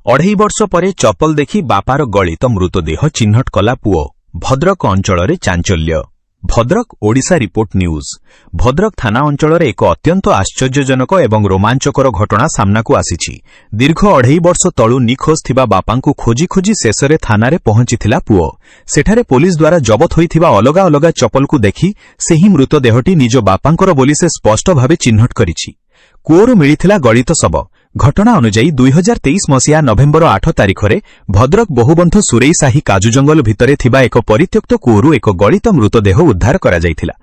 अढ़ाई वर्ष परे चपल देखि बापार गलित मृतदेह चिन्हट कला पुओ भद्रक अंचल चांचल्य। Bhadrak Odisha report news. भद्रक थाना अंचल एक अत्यंत आश्चर्यजनक एवं रोमांचकर घटना सामनाकू आसीछि। दीर्घ अढ़ाई वर्ष तलू निखोज थिबा बापांकू खोजी खोजी शेषरे थानारे पहुंचीथिला पुओ। सेठारे पुलिस द्वारा जबत होइथिबा अलगा अलगा चपलकू देखि सेही मृतदेहटी निज बापांकर बोली से स्पष्ट भावे चिन्हट करिछि। कूओरु मिलिथिला गलित शव। घटना अनुଯାयी 2023 मसीहा नवेम्बर 8 तारिखरे भद्रक बहुबंध सुरेई साही काजू जंगल भितरे थिबा एक परित्यक्त कूओरु एक गलित मृतदेह उद्धार करा जायथिला।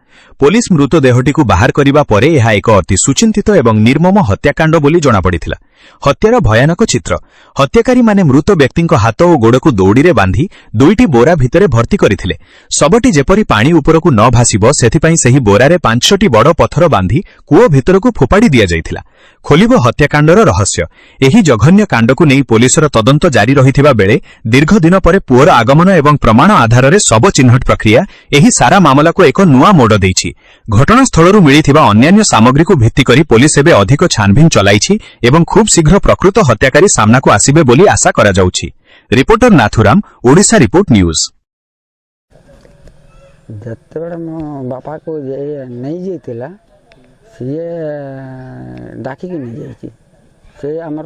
पुलिस मृतदेहटीकू बाहर करिबा परे एहा एक अति सुचिंतित एवं निर्मम हत्याकांड बोली जणा पड़िथिला। हत्यार भयानक चित्र। हत्याकारी माने मृत व्यक्तिंक हाथ और गोड़कू दौड़ीरे बांधी दुईटी बोरा भितरे भर्ती करिथिले। शवटी जेपरी पानी उपरकू न भासिबो सेथिपई सेही बोरारे 5टी बड़ पत्थर बांधी कूओ भितरकू फोपाड़ी दिया जायथिला। खोलिबो हत्याकांडर रहस्य। एही जघन्य कांडकू नेई पुलिसर तदंत जारी रहिथिबा बेले दीर्घ दिन परे पुओर आगमन एवं प्रमाण आधाररे शव चिन्हट प्रक्रिया एही सारा मामलाको एक नुआ मोड़ देइछि। घटनास्थलरू मिलिथिबा अन्यान्य सामग्रीकू भित्ति करी पुलिस एबे अधिक छानभिन चलाइछि एवं खूब शीघ्र प्रकृत हत्याकारी सामनाकू आसिबे बोली आशा करा जाउछि। Reporter Nathuram, Odisha report news. जतबेले मो बापा को नहीं जाइतिला सीए डाकिक नहीं जाइछि। से हमर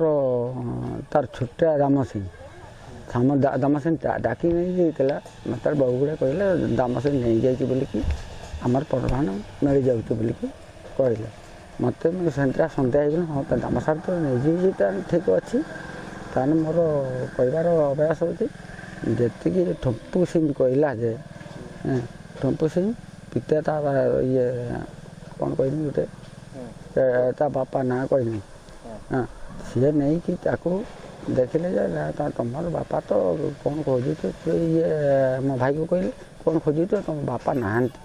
तार छोटा दामसिंह दामसिंह डाकी नहीं जाइतिला। तार बहुगुड़ा कहले दामसिंह नहीं जाइछि बोली कि हमर प्रधान मिल जाउछि बोली कि कहले। मत सेंट्रा सन्ध्या हो हाँ तो दाम सार तो नहीं ठीक अच्छी ताने मोर कहबार अभ्यास होती जी ठंपू सिंह कहला जे ठंपू सिंह पिता ये कौन कहनी गोटे ता बापा ना कहनी हाँ सी नहीं कि देखिले तुम बापा तो कौन खोजु तो ये मो भाई को कहले कौन खोजु तो तुम बापा नहांती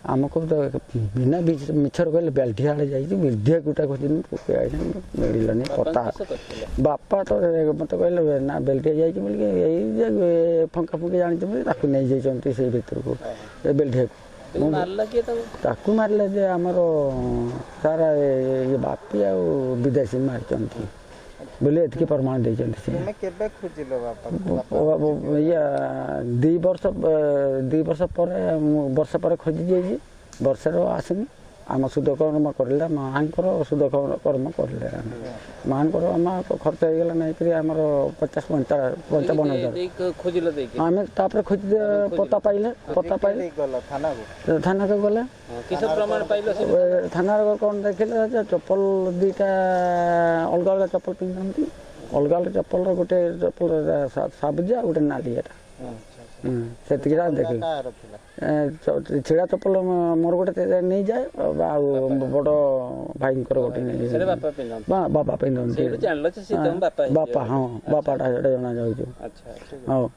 आमको तो बिना मिछर कहले बेल्टिया जाइए बेल्टिया गुटा खोज मिलनी पता बापा तो मत कहले ना बेल्टिया जाइए बोल फंका फुंकी जानते नहीं जाइए से भर को बेल्टिया ताकू मारे जे आमर सारा ये बापी आ विदेशी मारी बोले एतिक प्रमाण दे वर्ष पर खोजी जाइए वर्षर आसनी आम सुध कर्म कर माँकर सुध कर्म कर माँकर आम खर्च होगा नहीं आम 50-55 आम तापर खोज पता पाइले थाना को गले थाना कौन देखिले चप्पल दुईटा अलग अलग चप्पल पिंधती अलग अलग चप्पल गोटे चप्पल सबुजा गोटे नालीटा से देख छिड़ा चप्पल मोर गोटे नहीं जाए बड़ भाई गोटे नहीं बापा पिंधती बापा हाँ बापाटा जना जाऊ हाँ।